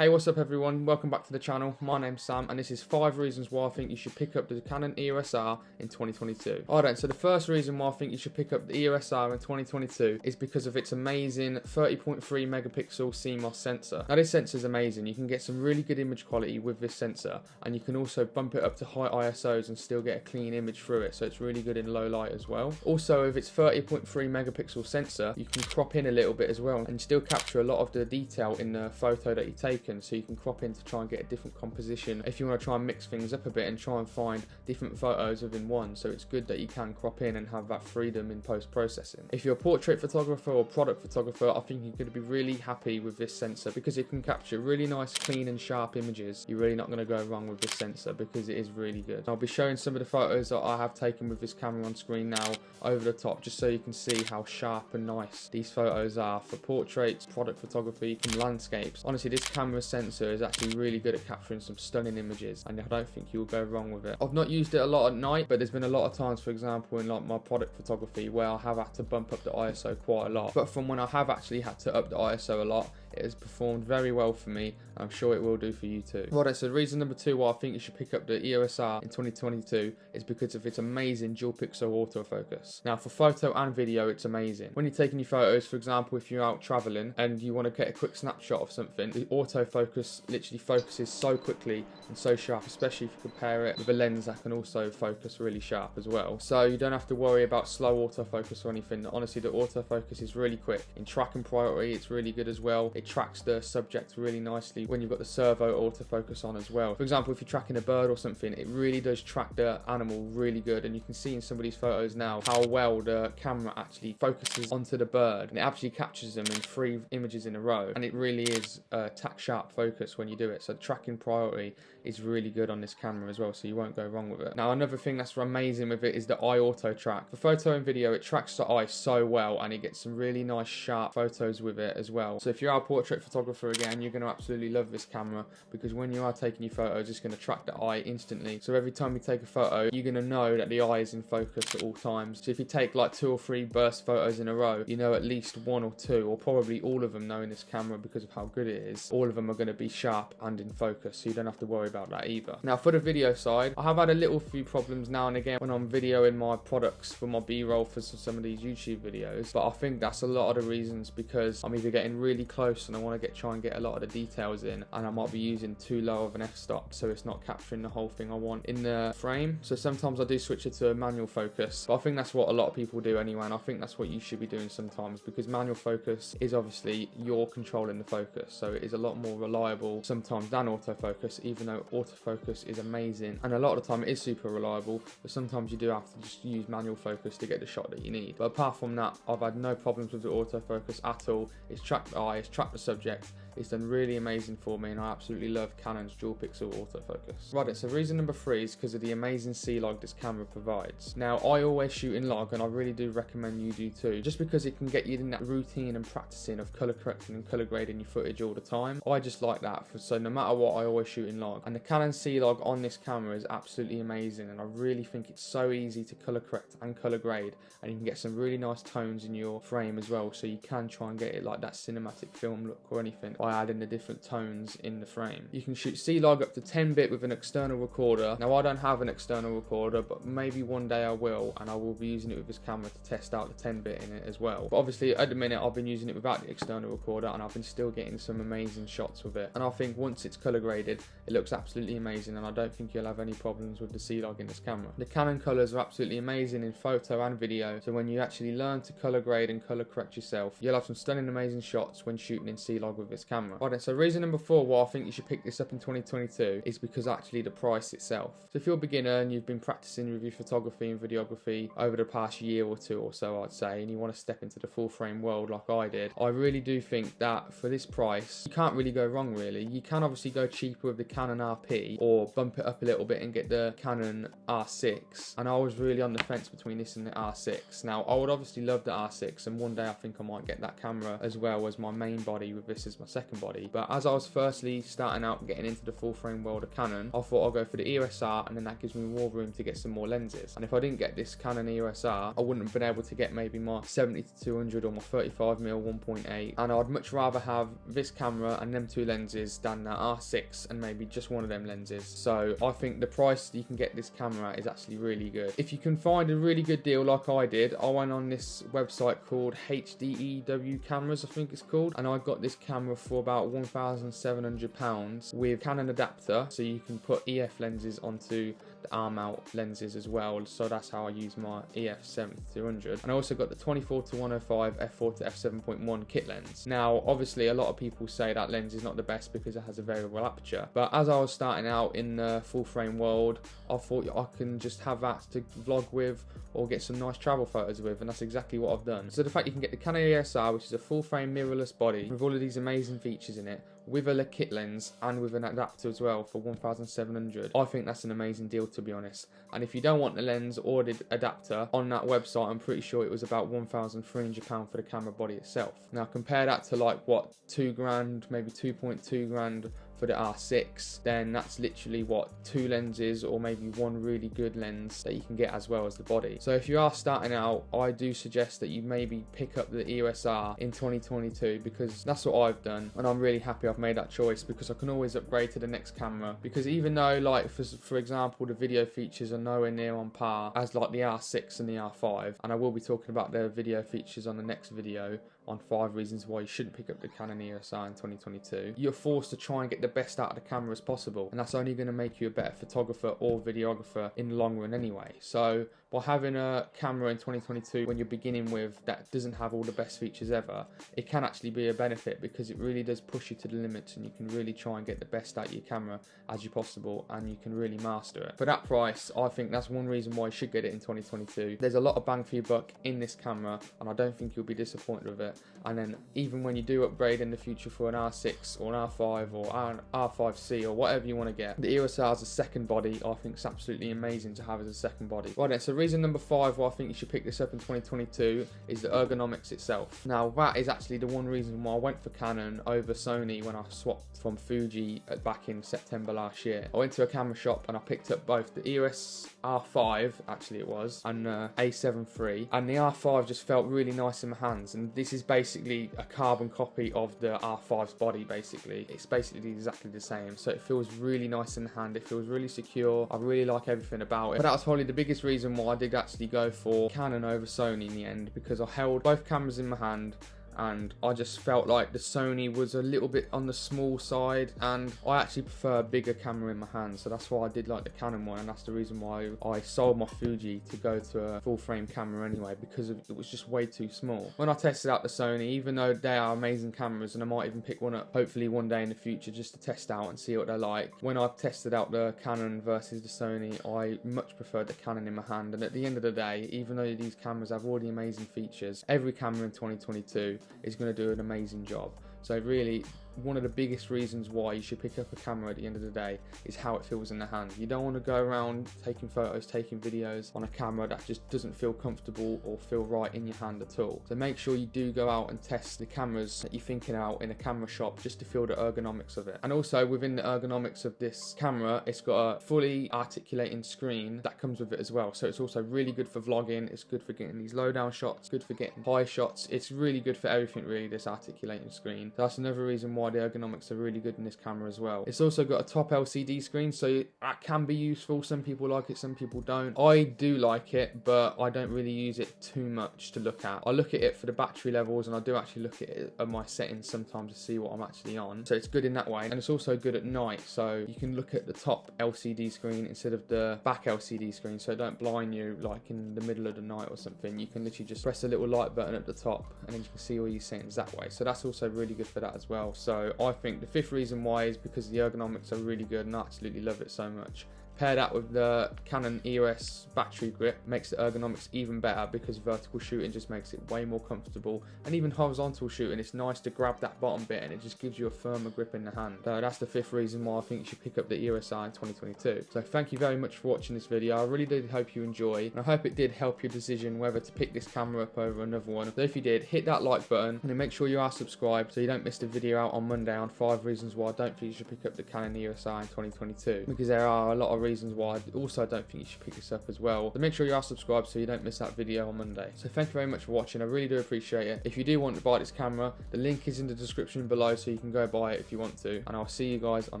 Hey, what's up everyone? Welcome back to the channel. My name's Sam and this is 5 reasons why I think you should pick up the Canon EOS R in 2022. Alright, so the first reason why I think you should pick up the EOS R in 2022 is because of its amazing 30.3 megapixel CMOS sensor. Now this sensor is amazing. You can get some really good image quality with this sensor, and you can also bump it up to high ISOs and still get a clean image through it, so it's really good in low light as well. Also, with its 30.3 megapixel sensor, you can crop in a little bit as well and still capture a lot of the detail in the photo that you take, so you can crop in to try and get a different composition if you want to try and mix things up a bit and try and find different photos within one. So it's good that you can crop in and have that freedom in post-processing. If you're a portrait photographer or product photographer, I think you're going to be really happy with this sensor because it can capture really nice, clean and sharp images. You're really not going to go wrong with this sensor because it is really good. I'll be showing some of the photos that I have taken with this camera on screen now over the top, just so you can see how sharp and nice these photos are for portraits, product photography and landscapes. Honestly, this camera sensor is actually really good at capturing some stunning images, and I don't think you'll go wrong with it. I've not used it a lot at night, but there's been a lot of times, for example, in like my product photography where I have had to bump up the ISO quite a lot. But from when I have actually had to up the ISO a lot, it has performed very well for me. I'm sure it will do for you too. Right, so reason number 2 why I think you should pick up the EOS R in 2022 is because of its amazing dual pixel autofocus. Now for photo and video, it's amazing. When you're taking your photos, for example, if you're out traveling and you want to get a quick snapshot of something, the autofocus literally focuses so quickly and so sharp, especially if you compare it with a lens that can also focus really sharp as well. So you don't have to worry about slow autofocus or anything. Honestly, the autofocus is really quick. In tracking priority, it's really good as well. It tracks the subject really nicely when you've got the servo autofocus on as well. For example, if you're tracking a bird or something, it really does track the animal really good, and you can see in some of these photos now how well the camera actually focuses onto the bird, and it actually captures them in 3 images in a row, and it really is tack sharp focus when you do it. So tracking priority is really good on this camera as well, so you won't go wrong with it. Now another thing that's amazing with it is the eye auto track. For photo and video, it tracks the eye so well, and it gets some really nice sharp photos with it as well. So if you're a portrait photographer again, you're going to absolutely love this camera, because when you are taking your photos, it's going to track the eye instantly. So every time you take a photo, you're going to know that the eye is in focus at all times. So if you take like 2 or 3 burst photos in a row, you know at least 1 or 2, or probably all of them, knowing this camera because of how good it is, all of them are going to be sharp and in focus, so you don't have to worry about that either. Now for the video side, I have had a few problems now and again when I'm videoing my products for my b-roll for some of these YouTube videos, but I think that's a lot of the reasons because I'm either getting really close and I want to try and get a lot of the details in, and I might be using too low of an f-stop, so it's not capturing the whole thing I want in the frame. So sometimes I do switch it to a manual focus, but I think that's what a lot of people do anyway, and I think that's what you should be doing sometimes, because manual focus is obviously you're controlling the focus, so it is a lot more reliable sometimes than autofocus, even though autofocus is amazing and a lot of the time it is super reliable, but sometimes you do have to just use manual focus to get the shot that you need. But apart from that, I've had no problems with the autofocus at all. It's tracked the eye, it's tracked the subject, it's done really amazing for me, and I absolutely love Canon's dual pixel autofocus. Right, so reason number 3 is because of the amazing CLog this camera provides. Now I always shoot in log, and I really do recommend you do too, just because it can get you in that routine and practicing of colour correcting and colour grading your footage all the time. I just like that, so no matter what, I always shoot in log, and the Canon CLog on this camera is absolutely amazing, and I really think it's so easy to colour correct and colour grade, and you can get some really nice tones in your frame as well, so you can try and get it like that cinematic film look or anything by adding the different tones in the frame. You can shoot CLog up to 10-bit with an external recorder. Now I don't have an external recorder, but maybe one day I will, and I will be using it with this camera to test out the 10-bit in it as well. But obviously at the minute I've been using it without the external recorder, and I've been still getting some amazing shots with it, and I think once it's colour graded it looks absolutely amazing, and I don't think you'll have any problems with the CLog in this camera. The Canon colours are absolutely amazing in photo and video, so when you actually learn to colour grade and colour correct yourself, you'll have some stunning amazing shots when shooting in CLog with this camera. Right, so reason number 4 why I think you should pick this up in 2022 is because actually the price itself. So if you're a beginner and you've been practicing with your photography and videography over the past year or 2 or so, I'd say, and you want to step into the full frame world like I did, I really do think that for this price you can't really go wrong really. You can obviously go cheaper with the Canon RP or bump it up a little bit and get the Canon R6, and I was really on the fence between this and the R6. Now I would obviously love the R6, and one day I think I might get that camera as well as my main body with this as my second body. But as I was firstly starting out getting into the full frame world of Canon, I thought I'll go for the EOS R, and then that gives me more room to get some more lenses. And if I didn't get this Canon EOS R, I wouldn't have been able to get maybe my 70-200 or my 35mm 1.8, and I'd much rather have this camera and them two lenses than that R6 and maybe just one of them lenses. So I think the price you can get this camera is actually really good. If you can find a really good deal like I did, I went on this website called HDEW Cameras, I think it's called, and I got this camera for about £1,700 with Canon adapter, so you can put EF lenses onto the R-mount lenses as well. So that's how I use my EF 70-200. And I also got the 24-105 f4 to f7.1 kit lens. Now obviously a lot of people say that lens is not the best because it has a variable aperture, but as I was starting out in the full frame world, I thought I can just have that to vlog with or get some nice travel photos with, and that's exactly what I've done. So the fact you can get the Canon EOS R, which is a full frame mirrorless body with all of these amazing features in it, with a kit lens and with an adapter as well for 1,700, I think that's an amazing deal, to be honest. And if you don't want the lens or the adapter, on that website I'm pretty sure it was about £1,300 for the camera body itself. Now compare that to like what, £2,000, maybe 2.2 grand for the R6, then that's literally what, two lenses or maybe one really good lens that you can get as well as the body. So if you are starting out, I do suggest that you maybe pick up the EOS R in 2022, because that's what I've done, and I'm really happy I've made that choice, because I can always upgrade to the next camera. Because even though, like for example, the video features are nowhere near on par as like the R6 and the R5, and I will be talking about the video features on the next video on 5 reasons why you shouldn't pick up the Canon EOS R in 2022, you're forced to try and get the best out of the camera as possible, and that's only going to make you a better photographer or videographer in the long run anyway. So by having a camera in 2022 when you're beginning with that doesn't have all the best features ever, it can actually be a benefit, because it really does push you to the limits, and you can really try and get the best out of your camera as you possible, and you can really master it. For that price, I think that's one reason why you should get it in 2022. There's a lot of bang for your buck in this camera, and I don't think you'll be disappointed with it. And then even when you do upgrade in the future for an R6 or an R5 or an R5C or whatever you want to get, the EOS R as a second body I think is absolutely amazing to have as a second body. Right then, so reason number 5 why I think you should pick this up in 2022 is the ergonomics itself. Now that is actually the one reason why I went for Canon over Sony when I swapped from Fuji back in September last year. I went to a camera shop and I picked up both the EOS R5, actually it was, and A7 III, and the R5 just felt really nice in my hands, and this is basically a carbon copy of the R5's body. Basically it's basically exactly the same, so it feels really nice in the hand, it feels really secure, I really like everything about it. But that was probably the biggest reason why I did actually go for Canon over Sony in the end, because I held both cameras in my hand and I just felt like the Sony was a little bit on the small side, and I actually prefer a bigger camera in my hand, so that's why I did like the Canon one, and that's the reason why I sold my Fuji to go to a full frame camera anyway, because it was just way too small. When I tested out the Sony, even though they are amazing cameras, and I might even pick one up hopefully one day in the future just to test out and see what they're like, when I tested out the Canon versus the Sony, I much preferred the Canon in my hand. And at the end of the day, even though these cameras have all the amazing features, every camera in 2022 is going to do an amazing job. So really, one of the biggest reasons why you should pick up a camera at the end of the day is how it feels in the hand. You don't want to go around taking photos, taking videos on a camera that just doesn't feel comfortable or feel right in your hand at all. So make sure you do go out and test the cameras that you're thinking out in a camera shop just to feel the ergonomics of it. And also within the ergonomics of this camera, it's got a fully articulating screen that comes with it as well. So it's also really good for vlogging, it's good for getting these low down shots, good for getting high shots. It's really good for everything really, this articulating screen. So that's another reason why the ergonomics are really good in this camera as well. It's also got a top LCD screen, so that can be useful. Some people like it, some people don't. I do like it, but I don't really use it too much to look at. I look at it for the battery levels, and I do actually look at it at my settings sometimes to see what I'm actually on. So it's good in that way, and it's also good at night, so you can look at the top LCD screen instead of the back LCD screen, so it don't blind you like in the middle of the night or something. You can literally just press a little light button at the top, and then you can see all your settings that way. So that's also really good for that as well. So I think the 5th reason why is because the ergonomics are really good, and I absolutely love it so much. Pair that with the Canon EOS battery grip, makes the ergonomics even better, because vertical shooting just makes it way more comfortable, and even horizontal shooting, it's nice to grab that bottom bit and it just gives you a firmer grip in the hand. So that's the 5th reason why I think you should pick up the EOS R in 2022. So thank you very much for watching this video. I really did hope you enjoyed, and I hope it did help your decision whether to pick this camera up over another one. So if you did, hit that like button, and then make sure you are subscribed so you don't miss the video out on Monday on 5 reasons why I don't think you should pick up the Canon EOS R in 2022, because there are a lot of reasons why I also don't think you should pick this up as well. So make sure you are subscribed so you don't miss that video on Monday. So thank you very much for watching. I really do appreciate it. If you do want to buy this camera, the link is in the description below, so you can go buy it if you want to, and I'll see you guys on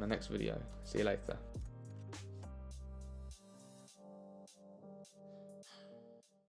the next video. See you later.